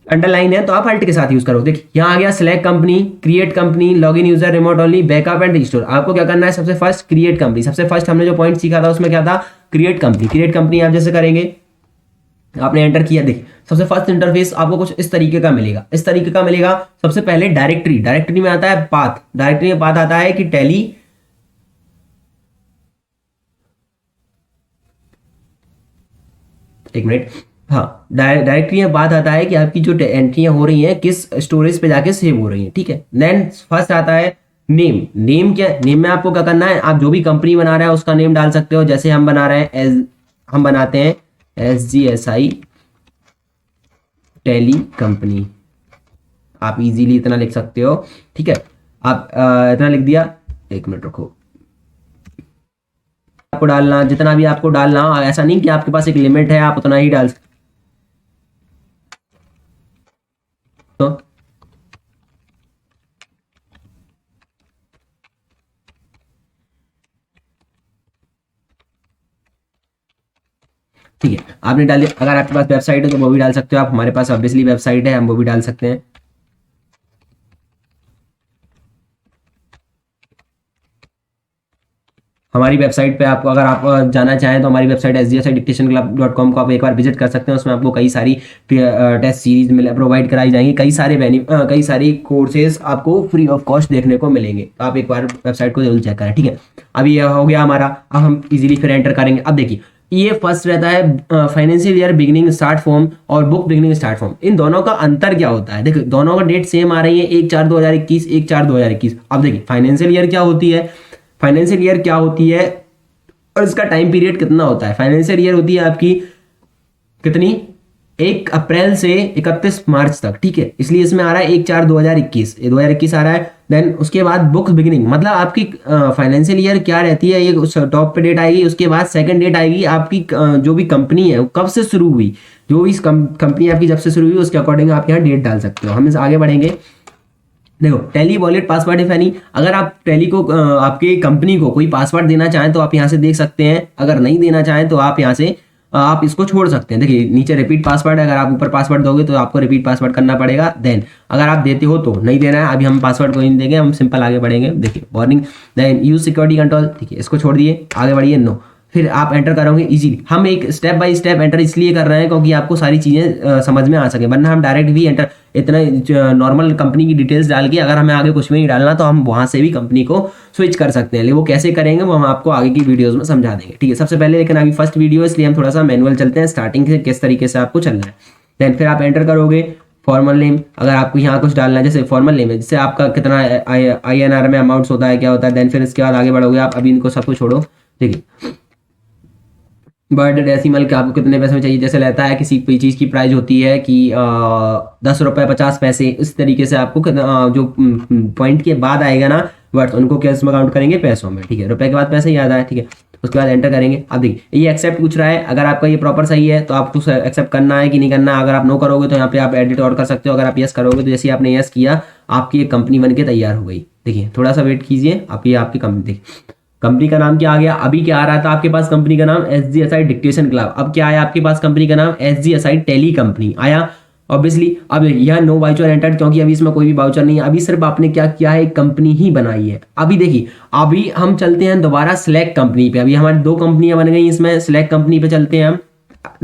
अंडरलाइन है तो आप अल्ट के साथ यूज करोगे। देखिए यहाँ आ गया select company, create company, login user, remote only, backup and restore. आपको क्या करना है, सबसे फर्स्ट क्रिएट कंपनी। सबसे फर्स्ट हमने जो पॉइंट सीखा था उसमें क्या था, क्रिएट कंपनी। क्रिएट कंपनी आप जैसे करेंगे, आपने एंटर किया, देखिए सबसे फर्स्ट इंटरफेस आपको कुछ इस तरीके का मिलेगा, इस तरीके का मिलेगा। सबसे पहले डायरेक्टरी, डायरेक्टरी में आता है पाथ, डायरेक्टरी में पाथ आता है कि टैली, एक मिनट, हाँ डायरेक्टरी में बात आता है कि आपकी जो एंट्रियां हो रही हैं किस स्टोरेज पे जाके सेव हो रही हैं, ठीक है। देन फर्स्ट आता है नेम। नेम क्या, नेम में आपको क्या करना है, आप जो भी कंपनी बना रहे हैं उसका नेम डाल सकते हो। जैसे हम बना रहे हैं हम बनाते हैं SGSI टैली कंपनी, आप इजीली इतना लिख सकते हो, ठीक है। आप इतना लिख दिया, एक मिनट रखो, आपको डालना जितना भी आपको डालना, ऐसा नहीं कि आपके पास एक लिमिट है आप उतना ही डाल सकते हो। ठीक है आपने डाल दिया। अगर आपके पास वेबसाइट है तो वो भी डाल सकते हो आप, हमारे पास ऑब्वियसली वेबसाइट है, हम वो भी डाल सकते हैं। हमारी वेबसाइट पे आपको, अगर आप जाना चाहें तो हमारी वेबसाइट sgsidictationclub.com को आप एक बार विजिट कर सकते हैं। उसमें आपको कई सारी टेस्ट सीरीज मिले प्रोवाइड कराई जाएंगी, कई सारी कोर्सेज आपको फ्री ऑफ कॉस्ट देखने को मिलेंगे। तो आप एक बार वेबसाइट को जरूर चेक करें, ठीक है। अभी यह हो गया हमारा, अब हम इजीली फिर एंटर करेंगे। अब देखिए ये फर्स्ट रहता है financial year beginning start form और बुक बिगिनिंग स्टार्ट फॉर्म। इन दोनों का अंतर क्या होता है, देखिए दोनों का डेट सेम आ रही है, 1/4/2021, 1/4/2021। अब देखिए फाइनेंशियल ईयर क्या होती है, फाइनेंशियल ईयर क्या होती है और इसका टाइम पीरियड कितना होता है। फाइनेंशियल ईयर होती है आपकी कितनी, 1 अप्रैल से 31 मार्च तक, ठीक है। इसलिए इसमें आ रहा है 1/4/2021, ये 2021 आ रहा है। देन उसके बाद बुक्स बिगिनिंग, मतलब आपकी फाइनेंशियल ईयर क्या रहती है, ये टॉप पे डेट आएगी, उसके बाद सेकंड डेट आएगी आपकी जो भी कंपनी है वो कब से शुरू हुई, जो भी कंपनी आपकी जब से शुरू हुई उसके अकॉर्डिंग आप यहाँ डेट डाल सकते हो। हम इस आगे बढ़ेंगे। देखो tally wallet password if any, अगर आप टैली को आपके कंपनी को कोई पासवर्ड देना चाहें तो आप यहाँ से देख सकते हैं, अगर नहीं देना चाहें तो आप यहाँ से आप इसको छोड़ सकते हैं। देखिए नीचे रिपीट पासवर्ड है, अगर आप ऊपर पासवर्ड दोगे तो आपको रिपीट पासवर्ड करना पड़ेगा। देन अगर आप देते हो तो नहीं देना है, अभी हम पासवर्ड को नहीं देंगे, हम सिंपल आगे बढ़ेंगे। देखिए warning, then use security control, ठीक है इसको छोड़ दिए, आगे बढ़िए नो। फिर आप एंटर करोगे इजीली। हम एक स्टेप बाय स्टेप एंटर इसलिए कर रहे हैं क्योंकि आपको सारी चीज़ें समझ में आ सके, वरना हम डायरेक्ट भी एंटर इतना नॉर्मल कंपनी की डिटेल्स डाल के अगर हमें आगे कुछ भी नहीं डालना तो हम वहाँ से भी कंपनी को स्विच कर सकते हैं। लेकिन वो कैसे करेंगे वो हम आपको आगे की वीडियोज़ में समझा देंगे, ठीक है। सबसे पहले लेकिन अभी फर्स्ट वीडियो इसलिए हम थोड़ा सा मैनुअल चलते हैं, स्टार्टिंग से किस तरीके से आपको चलना है। देन फिर आप एंटर करोगे फॉर्मल नेम, अगर आपको यहाँ कुछ डालना है, जैसे फॉर्मल नेम है जिससे आपका कितना INR में अमाउंट्स होता है, क्या होता है। देन फिर इसके बाद आगे बढ़ोगे आप, अभी इनको सब कुछ छोड़ो, ठीक है। बट डेसिमल के आपको कितने पैसे में चाहिए, जैसे रहता है किसी भी चीज़ की प्राइस होती है कि 10 रुपये 50 पैसे, इस तरीके से आपको जो पॉइंट के बाद आएगा ना वर्ड्स, उनको कैसे में काउंट करेंगे, पैसों में, ठीक है। रुपए के बाद पैसे याद आए, ठीक है। उसके बाद एंटर करेंगे। अब देखिए ये एक्सेप्ट पूछ रहा है, अगर आपका ये प्रॉपर सही है तो आपको एक्सेप्ट करना है कि नहीं करना है। अगर आप नो करोगे तो यहाँ पे आप एडिट और कर सकते हो, अगर आप यस करोगे तो जैसे आपने यस किया आपकी एक कंपनी बन के तैयार हो गई। देखिए थोड़ा सा वेट कीजिए, आप ये आपकी कंपनी देखिए, कंपनी का नाम क्या आ गया। अभी क्या आ रहा था आपके पास, कंपनी का नाम SGSI डिक्टेशन क्लब। अब क्या आया आपके पास, कंपनी का नाम SGSI टेली कंपनी आया। ऑब्वियसली अब यह नो वाउचर एंटर्ड, क्योंकि अभी इसमें कोई भी वाउचर नहीं है, अभी सिर्फ आपने क्या किया है, एक कंपनी ही बनाई है। अभी देखिए अभी हम चलते हैं दोबारा सिलेक्ट कंपनी पे। अभी हमारी 2 कंपनियां बन गई, इसमें सिलेक्ट कंपनी पे चलते हैं हम।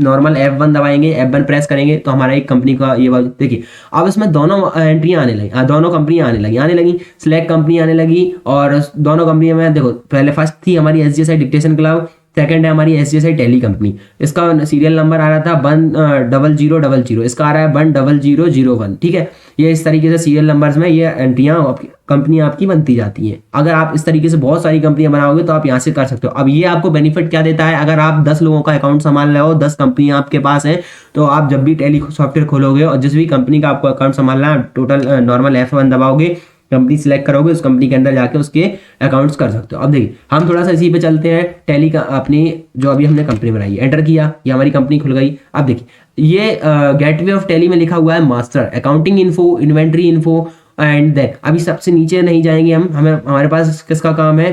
नॉर्मल F1 दबाएंगे, F1 प्रेस करेंगे तो हमारा एक कंपनी का ये देखिए अब इसमें दोनों एंट्रियां आने लगी, दोनों कंपनियां आने लगी, सिलेक्ट कंपनी आने लगी। और दोनों कंपनियों में देखो, पहले फर्स्ट थी हमारी SGSI डिक्टेशन क्लब, सेकंड है हमारी SGSI टेली कंपनी। इसका सीरियल नंबर आ रहा था 10000, इसका आ रहा है 10001, ठीक है। ये इस तरीके से सीरियल नंबर्स में ये एंट्रियां कंपनियां आपकी बनती जाती हैं। अगर आप इस तरीके से बहुत सारी कंपनियां बनाओगे तो आप यहाँ से कर सकते हो। अब ये आपको बेनिफिट क्या देता है, अगर आप 10 लोगों का अकाउंट संभाल रहे हो, 10 कंपनियां आपके पास हैं, तो आप जब भी टेली सॉफ्टवेयर खोलोगे और जिस भी कंपनी का आपको अकाउंट संभालना है, टोटल नॉर्मल F1 दबाओगे, कंपनी सिलेक्ट करोगे, उस कंपनी के अंदर जाके उसके अकाउंट्स कर सकते हो। अब देखिए हम थोड़ा सा इसी पे चलते हैं, टेली का अपनी जो अभी हमने कंपनी बनाई है, एंटर किया, ये हमारी कंपनी खुल गई। अब देखिए ये गेटवे ऑफ टेली में लिखा हुआ है master, accounting info, inventory info and then अभी सबसे नीचे नहीं जाएंगे हम, हमें हमारे पास किसका काम है,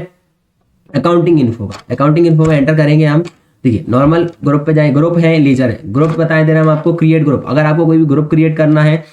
अकाउंटिंग इन्फो का। अकाउंटिंग इन्फो में एंटर करेंगे हम। देखिए नॉर्मल ग्रुप पे जाए, ग्रुप है, लेजर है, ग्रुप बताए दे रहे हैं हम आपको, क्रिएट ग्रुप। अगर आपको कोई भी ग्रुप क्रिएट करना है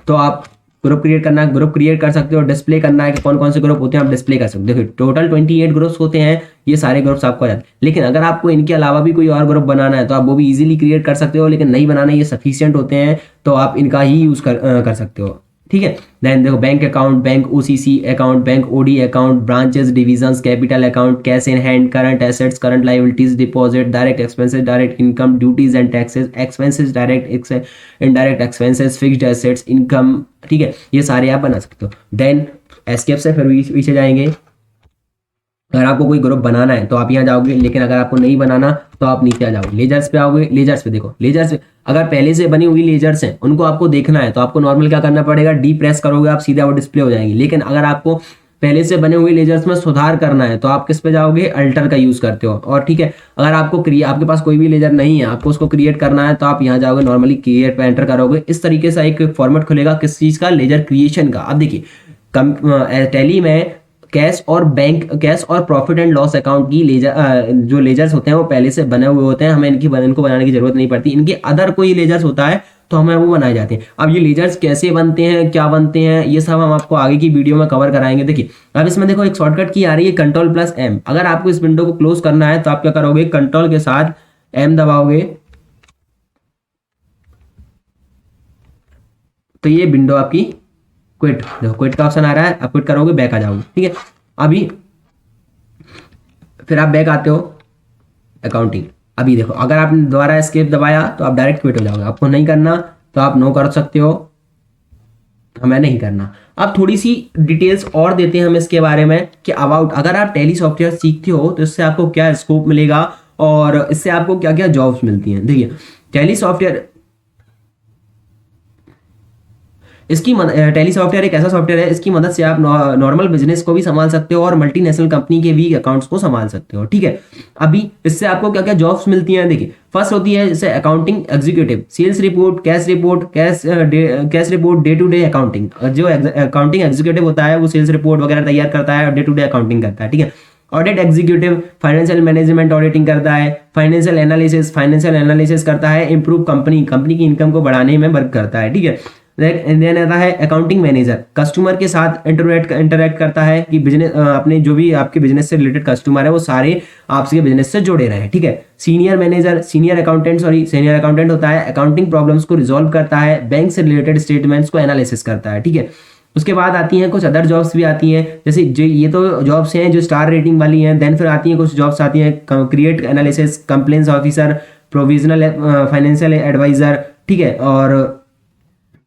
तो आप ग्रुप क्रिएट करना है, ग्रुप क्रिएट कर सकते हो। डिस्प्ले करना है कि कौन कौन से ग्रुप होते हैं, आप डिस्प्ले कर सकते हो। देखिए टोटल 28 ग्रुप्स होते हैं, ये सारे ग्रुप्स आपको आ जाते हैं। लेकिन अगर आपको इनके अलावा भी कोई और ग्रुप बनाना है तो आप वो भी इजीली क्रिएट कर सकते हो, लेकिन नहीं बनाना, ये सफिशियंट होते हैं, तो आप इनका ही यूज कर सकते हो, ठीक है। देन देखो bank account, bank OCC account, bank OD account, branches, divisions, capital account, cash in hand, current assets, current liabilities, deposit, direct expenses, direct income, duties and taxes, expenses, direct indirect expenses, fixed assets, income, ठीक है। ये सारे आप बना सकते हो। Then escape से फिर पीछे जाएंगे। अगर आपको कोई ग्रुप बनाना है तो आप यहाँ जाओगे, लेकिन अगर आपको नहीं बनाना तो आप नीचे आ जाओगे, लेजर्स पे आओगे। लेजर्स पे देखो, लेजर्स पे अगर पहले से बनी हुई लेजर्स हैं उनको आपको देखना है तो आपको नॉर्मल क्या करना पड़ेगा, डी प्रेस करोगे आप, सीधा वो डिस्प्ले हो जाएंगे। लेकिन अगर आपको पहले से बने हुए लेजर्स में सुधार करना है तो आप किस पे जाओगे, अल्टर का यूज करते हो। और ठीक है, अगर आपको आपके पास कोई भी लेजर नहीं है, आपको उसको क्रिएट करना है तो आप यहाँ जाओगे, नॉर्मली क्रिएट पे एंटर करोगे। इस तरीके से एक फॉर्मेट खुलेगा किस चीज का, लेजर क्रिएशन का। अब देखिए टैली में कैश और प्रॉफिट एंड लॉस अकाउंट की जो लेजर्स होते हैं वो पहले से बने हुए होते हैं, हमें इनको बनाने की जरूरत नहीं पड़ती। इनके अदर कोई लेजर्स होता है तो हमें वो बनाए जाते हैं। अब ये लेजर्स कैसे बनते हैं, क्या बनते हैं, ये सब हम आपको आगे की वीडियो में कवर कराएंगे। देखिए अब इसमें देखो एक शॉर्टकट की आ रही है Ctrl+M। अगर आपको इस विंडो को क्लोज करना है तो आप क्या करोगे, कंट्रोल के साथ M दबाओगे तो ये विंडो आपकी क्विट, देखो क्विट का ऑप्शन आ रहा है, आप क्विट करोगे, बैक आ जाओगे, ठीक है। अभी फिर आप बैक आते हो अकाउंटिंग। अभी देखो अगर आपने दोबारा एस्केप दबाया तो आप डायरेक्ट क्विट हो जाओगे। आपको नहीं करना तो आप नो कर सकते हो, हमें नहीं करना। अब थोड़ी सी डिटेल्स और देते हैं हम इसके बारे में कि अबाउट, अगर आप टैली सॉफ्टवेयर सीखते हो तो इससे आपको क्या स्कोप मिलेगा और इससे आपको क्या क्या जॉब्स मिलती हैं। देखिए टैली सॉफ्टवेयर, टैली सॉफ्टवेयर एक ऐसा सॉफ्टवेयर है, इसकी मदद से आप नॉर्मल बिजनेस को भी संभाल सकते हो और मल्टीनेशनल कंपनी के भी अकाउंट्स को संभाल सकते हो, ठीक है। अभी इससे आपको क्या क्या जॉब्स मिलती हैं, देखिए फर्स्ट होती है जैसे accounting executive, sales report, cash report, cash report, day to day accounting. जो अकाउंटिंग एग्जीक्यूटिव होता है वो सेल्स रिपोर्ट वगैरह तैयार करता है और डे टू डे अकाउंटिंग करता है, ठीक है। Audit executive financial management auditing करता है, फाइनेंशियल एनालिसिस करता है, इंप्रूव कंपनी की इनकम को बढ़ाने में वर्क करता है, ठीक है। देन आता है अकाउंटिंग मैनेजर, कस्टमर के साथ इंटरेक्ट करता है कि बिजनेस अपने जो भी आपके बिजनेस से रिलेटेड कस्टमर है वो सारे आपके बिजनेस से जुड़े रहे, ठीक है। सीनियर अकाउंटेंट होता है, अकाउंटिंग प्रॉब्लम्स को रिजॉल्व करता है, बैंक से रिलेटेड स्टेटमेंट्स को एनालिसिस करता है, ठीक है। उसके बाद आती हैं कुछ अदर जॉब्स भी आती हैं, जैसे ये तो जॉब्स हैं जो स्टार रेटिंग वाली हैं। देन फिर आती हैं कुछ जॉब्स आती हैं create analysis, complaints officer, provisional financial advisor, ठीक है। और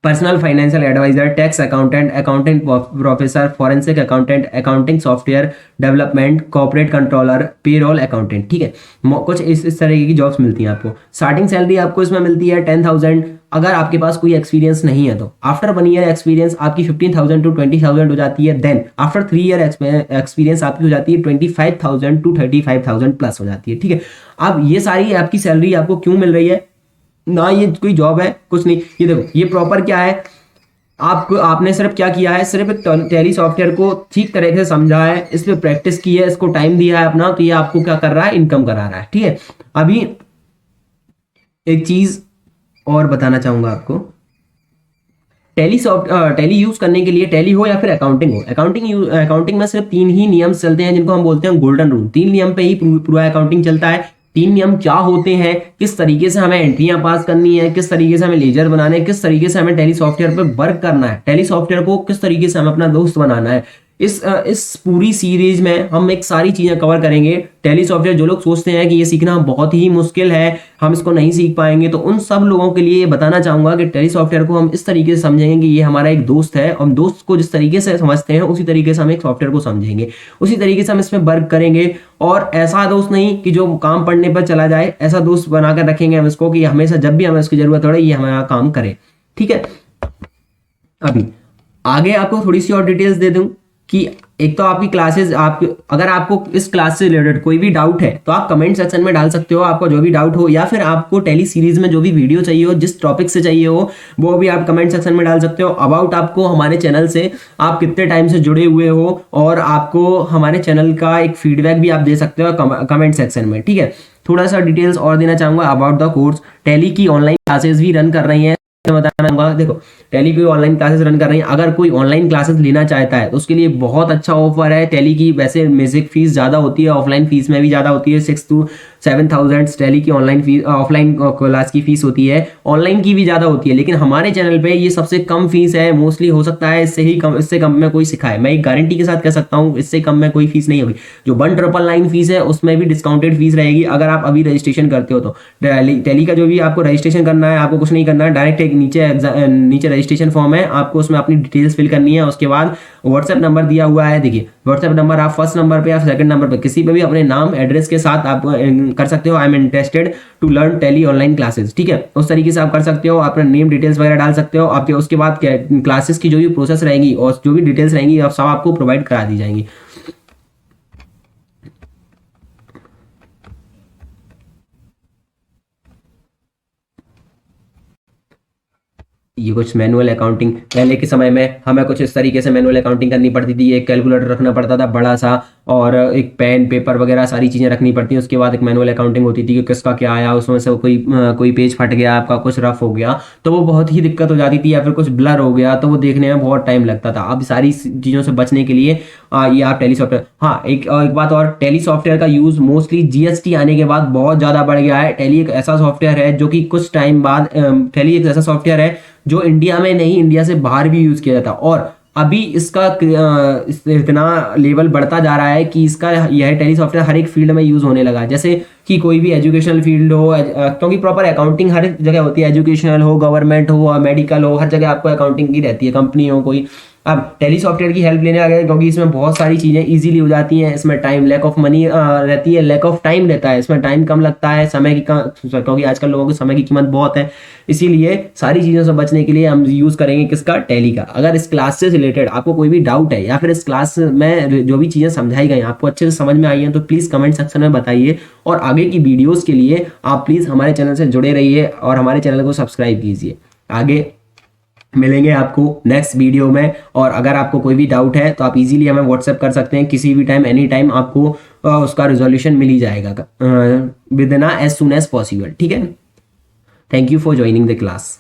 personal financial advisor, tax accountant, accounting professor, forensic accountant, accounting software development, corporate controller, payroll accountant. ठीक है, कुछ इस तरीके की जॉब्स मिलती हैं आपको। स्टार्टिंग सैलरी आपको इसमें मिलती है 10,000। अगर आपके पास कोई एक्सपीरियंस नहीं है तो आफ्टर 1 ईयर एक्सपीरियंस आपकी 15,000 टू 20,000 हो जाती है। देन आफ्टर 3 ईयर एक्सपीरियंस आपकी हो जाती है 25,000 टू 35,000 प्लस हो जाती है। ठीक है, अब ये सारी आपकी सैलरी आपको क्यों मिल रही है? ना ये कोई जॉब है, कुछ नहीं। ये देखो, ये प्रॉपर क्या है, आपको आपने सिर्फ क्या किया है, सिर्फ एक टैली सॉफ्टवेयर को ठीक तरीके से समझा है, इस पे प्रैक्टिस की है, इसको टाइम दिया है अपना, तो ये आपको क्या कर रहा है, इनकम करा रहा है। ठीक है, अभी एक चीज और बताना चाहूंगा आपको। टैली यूज करने के लिए, टैली हो या फिर अकाउंटिंग हो, अकाउंटिंग में सिर्फ 3 ही नियम चलते हैं जिनको हम बोलते हैं गोल्डन रूल। 3 नियम पे ही पूरा अकाउंटिंग चलता है। 3 नियम क्या होते हैं, किस तरीके से हमें एंट्रियां पास करनी है, किस तरीके से हमें लेजर बनाने हैं, किस तरीके से हमें टैली सॉफ्टवेयर पे वर्क करना है, टैली सॉफ्टवेयर को किस तरीके से हमें अपना दोस्त बनाना है, इस पूरी सीरीज में हम एक सारी चीजें कवर करेंगे। टैली सॉफ्टवेयर जो लोग सोचते हैं कि ये सीखना बहुत ही मुश्किल है, हम इसको नहीं सीख पाएंगे, तो उन सब लोगों के लिए ये बताना चाहूंगा कि टैली सॉफ्टवेयर को हम इस तरीके से समझेंगे कि ये हमारा एक दोस्त है। हम दोस्त को जिस तरीके से समझते हैं उसी तरीके से हम एक सॉफ्टवेयर को समझेंगे, उसी तरीके से हम इसमें वर्क करेंगे। और ऐसा दोस्त नहीं कि जो काम पढ़ने पर चला जाए, ऐसा दोस्त बनाकर रखेंगे हम इसको कि हमेशा जब भी हमें इसकी जरूरत पड़े ये हमारा काम करे। ठीक है, अभी आगे आपको थोड़ी सी और डिटेल्स दे दूं कि एक तो आपकी क्लासेस, आप अगर आपको इस क्लास से रिलेटेड कोई भी डाउट है तो आप कमेंट सेक्शन में डाल सकते हो, आपका जो भी डाउट हो, या फिर आपको टैली सीरीज में जो भी वीडियो चाहिए हो, जिस टॉपिक से चाहिए हो, वो भी आप कमेंट सेक्शन में डाल सकते हो। अबाउट आपको हमारे चैनल से आप कितने टाइम से जुड़े हुए हो, और आपको हमारे चैनल का एक फीडबैक भी आप दे सकते हो कमेंट सेक्शन में। ठीक है, थोड़ा सा डिटेल्स और देना चाहूंगा अबाउट द कोर्स। टैली की ऑनलाइन क्लासेस भी रन कर रही हैं, बताना चाहूंगा। देखो, टैली की ऑनलाइन क्लासेस रन कर रही हैं, अगर कोई ऑनलाइन क्लासेस लेना चाहता है तो उसके लिए बहुत अच्छा ऑफर है। टैली की वैसे बेसिक फीस ज्यादा होती है, ऑफलाइन फीस में भी ज्यादा होती है, 6 to 7,000 टैली की ऑनलाइन फीस, ऑफलाइन क्लास की फीस होती है, ऑनलाइन की भी ज्यादा होती है। लेकिन हमारे चैनल पे ये सबसे कम फीस है। मोस्टली हो सकता है इससे कम में कोई सिखाए, मैं एक गारंटी के साथ कह सकता हूँ इससे कम में कोई फीस नहीं होगी। जो 1999 फीस है उसमें भी डिस्काउंटेड फीस रहेगी अगर आप अभी रजिस्ट्रेशन करते हो तो। टैली का जो भी आपको रजिस्ट्रेशन करना है, आपको कुछ नहीं करना है, डायरेक्ट एक नीचे रजिस्ट्रेशन फॉर्म है, आपको उसमें अपनी डिटेल्स फिल करनी है। उसके बाद व्हाट्सएप नंबर दिया हुआ है, देखिए व्हाट्सएप नंबर, आप फर्स्ट नंबर पे या सेकंड नंबर पे किसी पे भी अपने नाम एड्रेस के साथ आप कर सकते हो, I am interested to learn Tally online classes. ठीक है, उस तरीके से आप कर सकते हो, अपना नेम डिटेल्स वगैरह डाल सकते हो। आपके उसके बाद क्लासेस की जो भी प्रोसेस रहेगी और जो भी डिटेल्स रहेंगी सब आपको प्रोवाइड करा दी जाएंगी। ये कुछ मैनुअल अकाउंटिंग, पहले के समय में हमें कुछ इस तरीके से मैनुअल अकाउंटिंग करनी पड़ती थी। एक कैलकुलेटर रखना पड़ता था बड़ा सा, और एक पेन पेपर वगैरह सारी चीज़ें रखनी पड़ती हैं। उसके बाद एक मैनुअल अकाउंटिंग होती थी कि किसका क्या आया, उसमें से कोई पेज फट गया, आपका कुछ रफ हो गया तो वो बहुत ही दिक्कत हो जाती थी, या फिर कुछ ब्लर हो गया तो वो देखने में बहुत टाइम लगता था। अब सारी चीज़ों से बचने के लिए ये आप टैली सॉफ्टवेयर, हाँ एक बात और, टैली सॉफ्टवेयर का यूज़ मोस्टली जीएसटी आने के बाद बहुत ज़्यादा बढ़ गया है। टैली एक ऐसा सॉफ्टवेयर है जो कि कुछ टाइम बाद, टैली एक ऐसा सॉफ्टवेयर है जो इंडिया में नहीं, इंडिया से बाहर भी यूज किया जाता है। और अभी इसका इतना लेवल बढ़ता जा रहा है कि इसका यह टैली सॉफ्टवेयर हर एक फील्ड में यूज होने लगा है। जैसे कि कोई भी एजुकेशनल फील्ड हो, क्योंकि प्रॉपर अकाउंटिंग हर जगह होती है, एजुकेशनल हो, गवर्नमेंट हो, मेडिकल हो, हर जगह आपको अकाउंटिंग की रहती है, कंपनी हो कोई। अब टैली सॉफ्टवेयर की हेल्प लेने आ गए क्योंकि इसमें बहुत सारी चीज़ें इजीली हो जाती हैं। इसमें टाइम, लैक ऑफ मनी रहती है, लैक ऑफ टाइम रहता है, इसमें टाइम कम लगता है, समय की क्योंकि आजकल लोगों को समय की कीमत बहुत है, इसीलिए सारी चीज़ों से बचने के लिए हम यूज़ करेंगे किसका, टैली का। अगर इस क्लास से रिलेटेड आपको कोई भी डाउट है, या फिर इस क्लास में जो भी चीज़ें समझाई गई आपको अच्छे से समझ में आई हैं, तो प्लीज़ कमेंट सेक्शन में बताइए। और आगे की वीडियोज़ के लिए आप प्लीज़ हमारे चैनल से जुड़े रहिए और हमारे चैनल को सब्सक्राइब कीजिए। आगे मिलेंगे आपको नेक्स्ट वीडियो में। और अगर आपको कोई भी डाउट है तो आप इजीली हमें व्हाट्सएप कर सकते हैं, किसी भी टाइम, एनी टाइम आपको उसका रिजोल्यूशन मिल ही जाएगा within as soon as possible. ठीक है, thank you for joining the class.